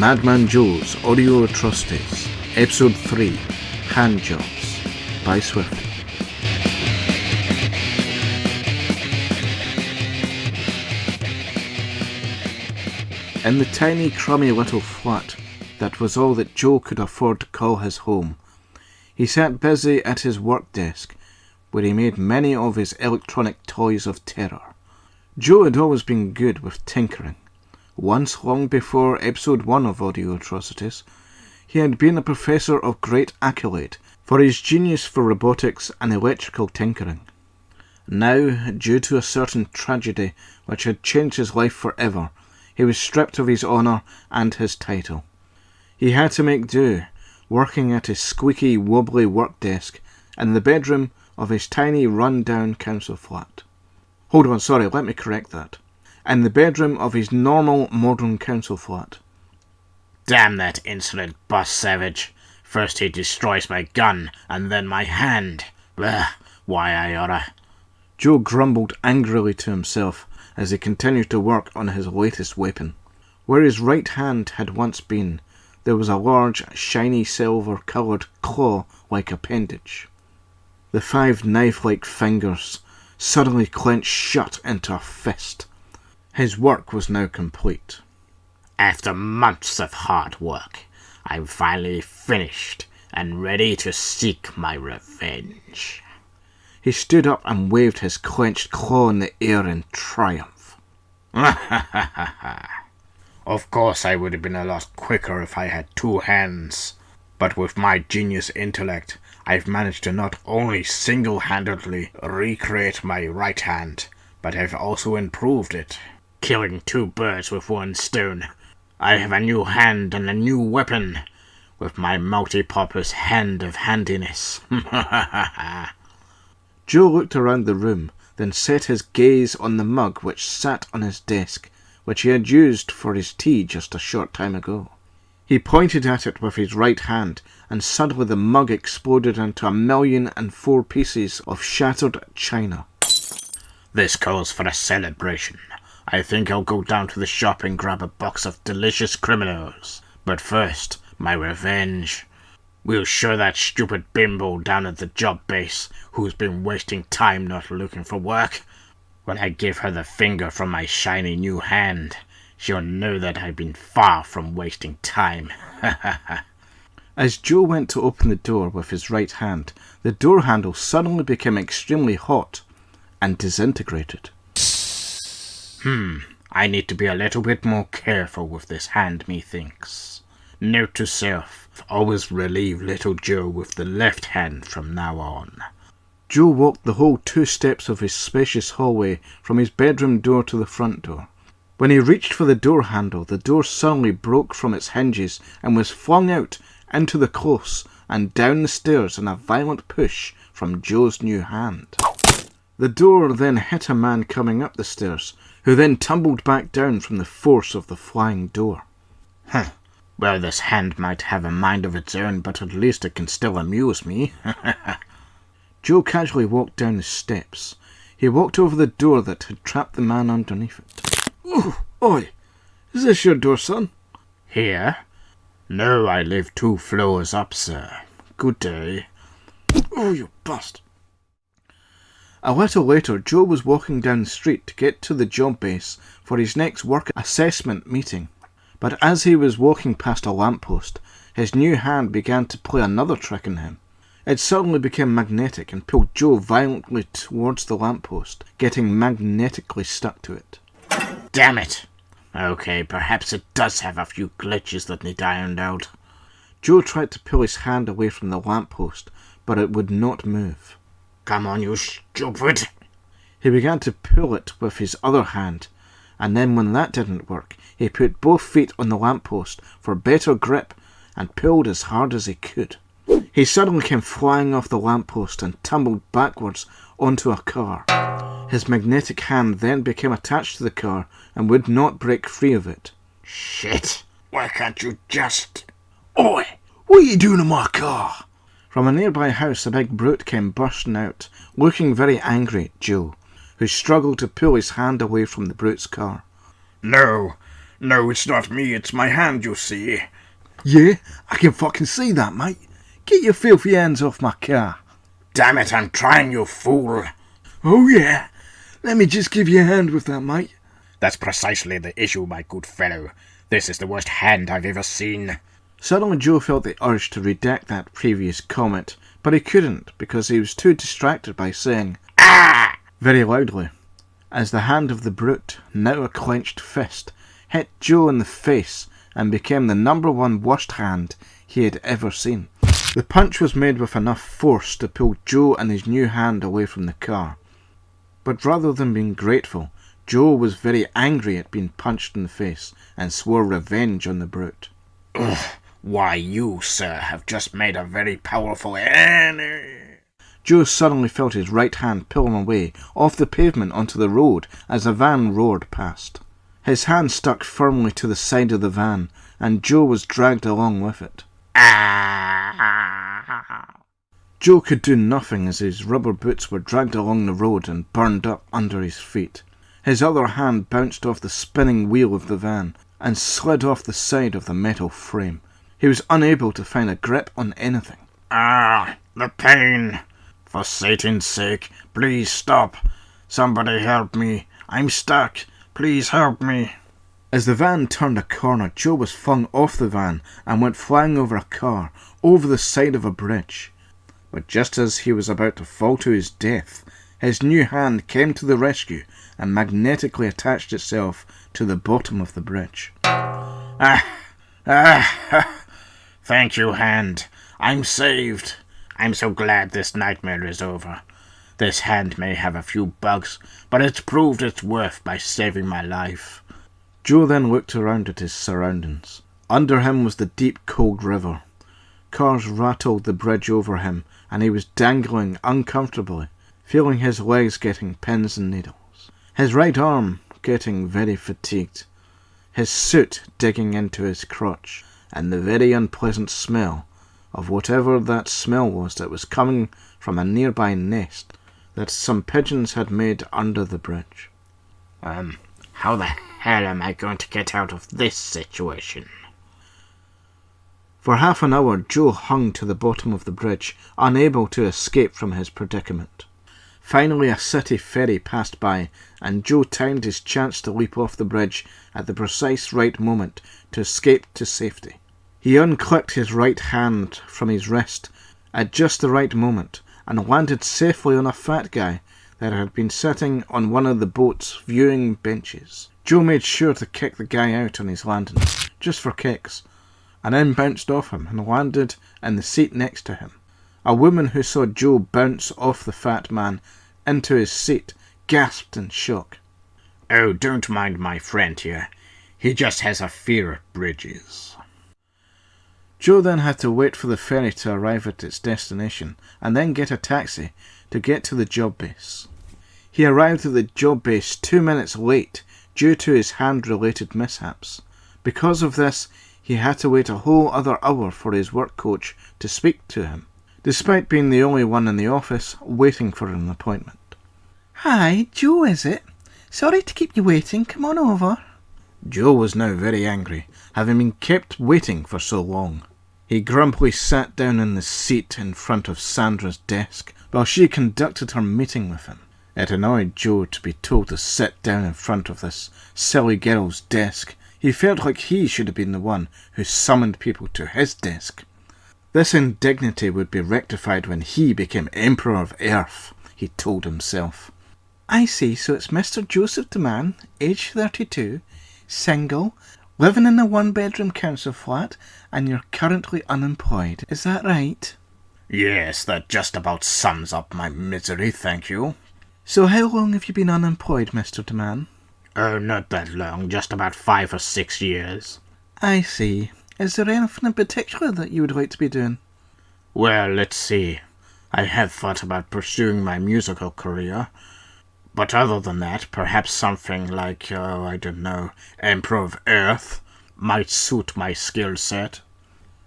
Madman Joe's Audiotrocities, Episode 3, Hand Jobs, by Swifto. In the tiny, crummy little flat that was all that Joe could afford to call his home, he sat busy at his work desk, where he made many of his electronic toys of terror. Joe had always been good with tinkering. Once, long before episode 1 of Audiotrocities, he had been a professor of great accolade for his genius for robotics and electrical tinkering. Now, due to a certain tragedy which had changed his life forever, he was stripped of his honour and his title. He had to make do, working at his squeaky, wobbly work desk in the bedroom of his tiny, run-down council flat. Hold on, sorry, let me correct that. In the bedroom of his normal, modern council flat. Damn that insolent boss savage. First he destroys my gun, and then my hand. Ugh, why I oughta... Joe grumbled angrily to himself as he continued to work on his latest weapon. Where his right hand had once been, there was a large, shiny silver-coloured claw-like appendage. The 5 knife-like fingers suddenly clenched shut into a fist. His work was now complete. After months of hard work, I'm finally finished and ready to seek my revenge. He stood up and waved his clenched claw in the air in triumph. Of course I would have been a lot quicker if I had 2 hands, but with my genius intellect, I've managed to not only single-handedly recreate my right hand, but I've also improved it. Killing 2 birds with 1 stone. I have a new hand and a new weapon, with my multi-purpose hand of handiness. Joe looked around the room, then set his gaze on the mug which sat on his desk, which he had used for his tea just a short time ago. He pointed at it with his right hand, and suddenly the mug exploded into 1,000,004 pieces of shattered china. This calls for a celebration. I think I'll go down to the shop and grab a box of delicious criminals. But first, my revenge. We'll show that stupid bimbo down at the job base who's been wasting time not looking for work. When I give her the finger from my shiny new hand, she'll know that I've been far from wasting time. As Joe went to open the door with his right hand, the door handle suddenly became extremely hot and disintegrated. I need to be a little bit more careful with this hand, methinks. Note to self, always relieve little Joe with the left hand from now on. Joe walked the whole 2 steps of his spacious hallway from his bedroom door to the front door. When he reached for the door handle, the door suddenly broke from its hinges and was flung out into the close and down the stairs in a violent push from Joe's new hand. The door then hit a man coming up the stairs, who then tumbled back down from the force of the flying door. Well, this hand might have a mind of its own, but at least it can still amuse me. Joe casually walked down the steps. He walked over the door that had trapped the man underneath it. Oh, oi! Is this your door, son? Here? No, I live 2 floors up, sir. Good day. Oh, you bastard! A little later, Joe was walking down the street to get to the job base for his next work assessment meeting. But as he was walking past a lamppost, his new hand began to play another trick on him. It suddenly became magnetic and pulled Joe violently towards the lamppost, getting magnetically stuck to it. Damn it! Okay, perhaps it does have a few glitches that need ironed out. Joe tried to pull his hand away from the lamppost, but it would not move. Come on, you stupid! He began to pull it with his other hand, and then when that didn't work, he put both feet on the lamppost for better grip and pulled as hard as he could. He suddenly came flying off the lamppost and tumbled backwards onto a car. His magnetic hand then became attached to the car and would not break free of it. Shit! Why can't you just... Oi! What are you doing in my car? From a nearby house, a big brute came bursting out, looking very angry at Joe, who struggled to pull his hand away from the brute's car. No, No, it's not me, it's my hand, you see. Yeah, I can fucking see that, mate. Get your filthy hands off my car. Damn it, I'm trying, you fool. Oh yeah, let me just give you a hand with that, mate. That's precisely the issue, my good fellow. This is the worst hand I've ever seen. Suddenly Joe felt the urge to redact that previous comment, but he couldn't because he was too distracted by saying, Ah! very loudly, as the hand of the brute, now a clenched fist, hit Joe in the face and became the #1 worst hand he had ever seen. The punch was made with enough force to pull Joe and his new hand away from the car. But rather than being grateful, Joe was very angry at being punched in the face and swore revenge on the brute. Ugh, why, you, sir, have just made a very powerful enemy. Joe suddenly felt his right hand pulling away off the pavement onto the road as a van roared past. His hand stuck firmly to the side of the van, and Joe was dragged along with it. Ah! Joe could do nothing as his rubber boots were dragged along the road and burned up under his feet. His other hand bounced off the spinning wheel of the van and slid off the side of the metal frame. He was unable to find a grip on anything. Ah, the pain! For Satan's sake, please stop. Somebody help me. I'm stuck. Please help me. As the van turned a corner, Joe was flung off the van and went flying over a car, over the side of a bridge. But just as he was about to fall to his death, his new hand came to the rescue and magnetically attached itself to the bottom of the bridge. Thank you, hand. I'm saved. I'm so glad this nightmare is over. This hand may have a few bugs, but it's proved its worth by saving my life. Joe then looked around at his surroundings. Under him was the deep, cold river. Cars rattled the bridge over him, and he was dangling uncomfortably, feeling his legs getting pins and needles, his right arm getting very fatigued, his suit digging into his crotch, and the very unpleasant smell of whatever that smell was that was coming from a nearby nest that some pigeons had made under the bridge. How the hell am I going to get out of this situation? For half an hour, Joe hung to the bottom of the bridge, unable to escape from his predicament. Finally, a city ferry passed by, and Joe timed his chance to leap off the bridge at the precise right moment to escape to safety. He unclipped his right hand from his wrist at just the right moment and landed safely on a fat guy that had been sitting on one of the boat's viewing benches. Joe made sure to kick the guy out on his landing, just for kicks, and then bounced off him and landed in the seat next to him. A woman who saw Joe bounce off the fat man into his seat gasped in shock. Oh, don't mind my friend here. He just has a fear of bridges. Joe then had to wait for the ferry to arrive at its destination and then get a taxi to get to the job base. He arrived at the job base 2 minutes late due to his hand-related mishaps. Because of this, he had to wait a whole other hour for his work coach to speak to him, despite being the only one in the office waiting for an appointment. Hi, Joe, is it? Sorry to keep you waiting. Come on over. Joe was now very angry, having been kept waiting for so long. He grumpily sat down in the seat in front of Sandra's desk while she conducted her meeting with him. It annoyed Joe to be told to sit down in front of this silly girl's desk. He felt like he should have been the one who summoned people to his desk. This indignity would be rectified when he became Emperor of Earth, he told himself. I see, so it's Mr. Joseph DeMann, age 32, single, living in a one-bedroom council flat, and you're currently unemployed. Is that right? Yes, that just about sums up my misery, thank you. So how long have you been unemployed, Mr. DeMann? Oh, not that long, just about 5 or 6 years. I see. Is there anything in particular that you would like to be doing? Well, let's see. I have thought about pursuing my musical career. But other than that, perhaps something like, I don't know, Emperor of Earth might suit my skill set.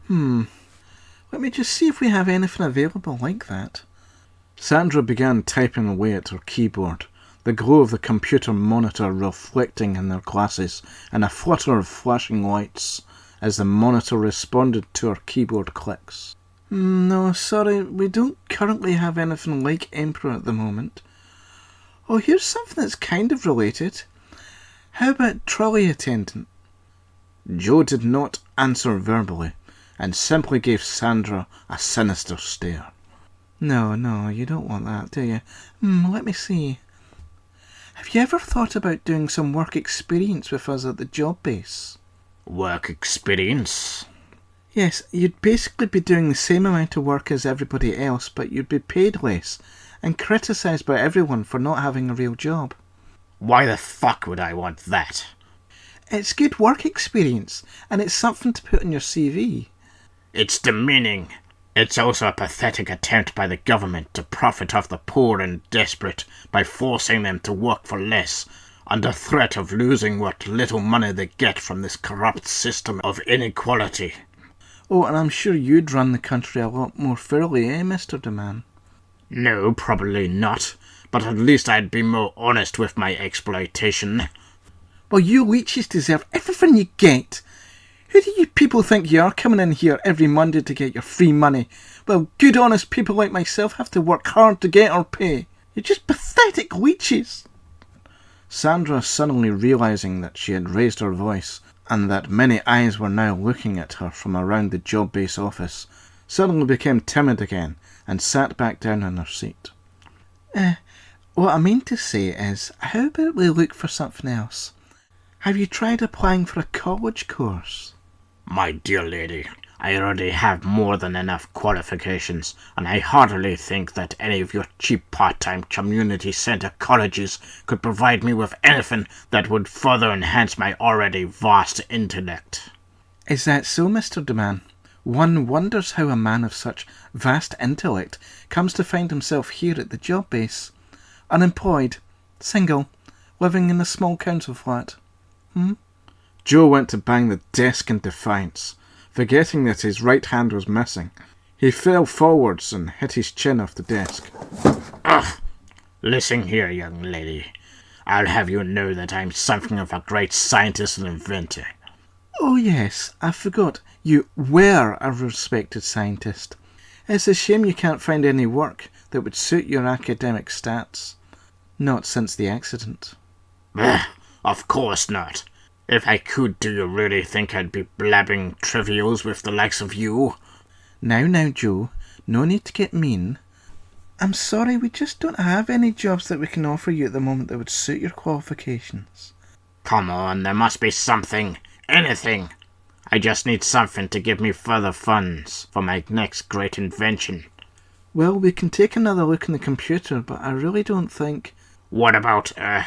Let me just see if we have anything available like that. Sandra began typing away at her keyboard. the glow of the computer monitor reflecting in their glasses, and a flutter of flashing lights as the monitor responded to her keyboard clicks. No, sorry, we don't currently have anything like Emperor at the moment. Oh, here's something that's kind of related. How about trolley attendant? Joe did not answer verbally, and simply gave Sandra a sinister stare. No, you don't want that, do you? Let me see. Have you ever thought about doing some work experience with us at the job base? Work experience? Yes, you'd basically be doing the same amount of work as everybody else, but you'd be paid less, and criticised by everyone for not having a real job. Why the fuck would I want that? It's good work experience, and it's something to put on your CV. It's demeaning. It's also a pathetic attempt by the government to profit off the poor and desperate by forcing them to work for less, under threat of losing what little money they get from this corrupt system of inequality. Oh, and I'm sure you'd run the country a lot more fairly, Mr. DeMann? No, probably not, but at least I'd be more honest with my exploitation. Well, you leeches deserve everything you get. Who do you people think you are, coming in here every Monday to get your free money? Well, good honest people like myself have to work hard to get our pay. You're just pathetic leeches. Sandra, suddenly realising that she had raised her voice, and that many eyes were now looking at her from around the job base office, suddenly became timid again, and sat back down in her seat. What I mean to say is, how about we look for something else? Have you tried applying for a college course? My dear lady, I already have more than enough qualifications, and I heartily think that any of your cheap part-time community centre colleges could provide me with anything that would further enhance my already vast intellect. Is that so, Mr. DeMann? One wonders how a man of such vast intellect comes to find himself here at the job base, unemployed, single, living in a small council flat. Joe went to bang the desk in defiance, forgetting that his right hand was missing. He fell forwards and hit his chin off the desk. Ugh! Listen here, young lady. I'll have you know that I'm something of a great scientist and inventor. Oh yes, I forgot. You were a respected scientist. It's a shame you can't find any work that would suit your academic stats. Not since the accident. Ugh, of course not. If I could, do you really think I'd be blabbing trivials with the likes of you? Now, Joe, no need to get mean. I'm sorry, we just don't have any jobs that we can offer you at the moment that would suit your qualifications. Come on, there must be something. Anything. I just need something to give me further funds for my next great invention. Well, we can take another look in the computer, but I really don't think... What about, a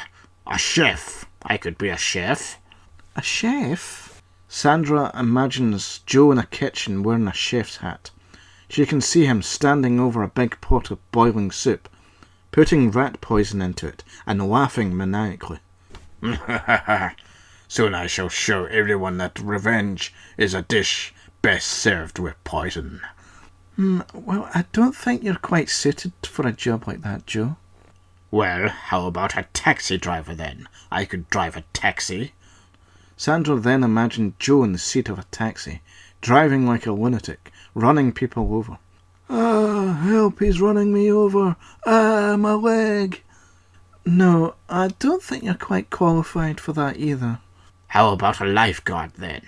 chef? I could be a chef. A chef? Sandra imagines Joe in a kitchen wearing a chef's hat. She can see him standing over a big pot of boiling soup, putting rat poison into it, and laughing maniacally. Soon I shall show everyone that revenge is a dish best served with poison. Well, I don't think you're quite suited for a job like that, Joe. Well, how about a taxi driver then? I could drive a taxi. Sandra then imagined Joe in the seat of a taxi, driving like a lunatic, running people over. Help, he's running me over. My leg. No, I don't think you're quite qualified for that either. How about a lifeguard then?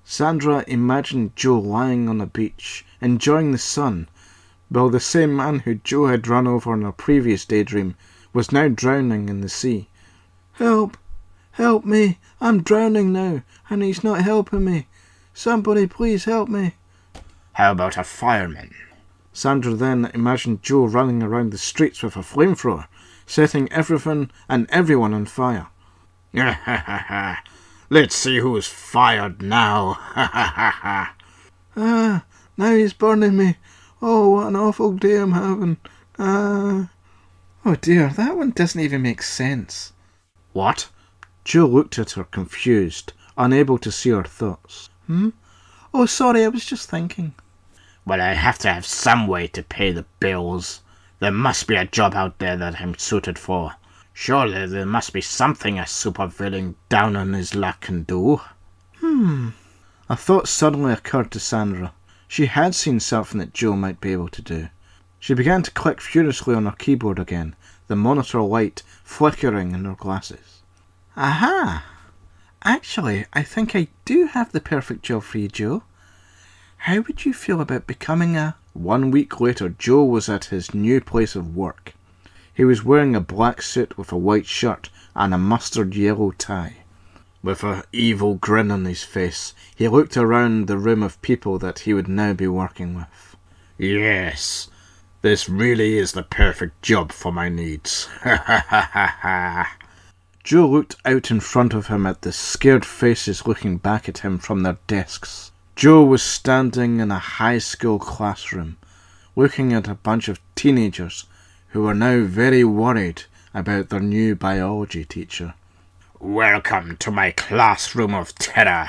Sandra imagined Joe lying on the beach, enjoying the sun, while the same man who Joe had run over in her previous daydream was now drowning in the sea. Help! Help me! I'm drowning now, and he's not helping me. Somebody please help me. How about a fireman? Sandra then imagined Joe running around the streets with a flamethrower, setting everything and everyone on fire. Let's see who's fired now. Now he's burning me. Oh, what an awful day I'm having. Oh dear, that one doesn't even make sense. What? Joe looked at her confused, unable to see her thoughts. Oh, sorry, I was just thinking. Well, I have to have some way to pay the bills. There must be a job out there that I'm suited for. Surely there must be something a supervillain down on his luck can do. A thought suddenly occurred to Sandra. She had seen something that Joe might be able to do. She began to click furiously on her keyboard again, the monitor light flickering in her glasses. Aha! Actually, I think I do have the perfect job for you, Joe. How would you feel about becoming a... 1 week later, Joe was at his new place of work. He was wearing a black suit with a white shirt and a mustard yellow tie. With an evil grin on his face, he looked around the room of people that he would now be working with. Yes, this really is the perfect job for my needs. Joe looked out in front of him at the scared faces looking back at him from their desks. Joe was standing in a high school classroom, looking at a bunch of teenagers who were now very worried about their new biology teacher. Welcome to my classroom of terror.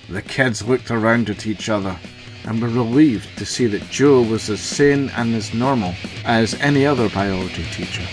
The kids looked around at each other and were relieved to see that Joe was as sane and as normal as any other biology teacher.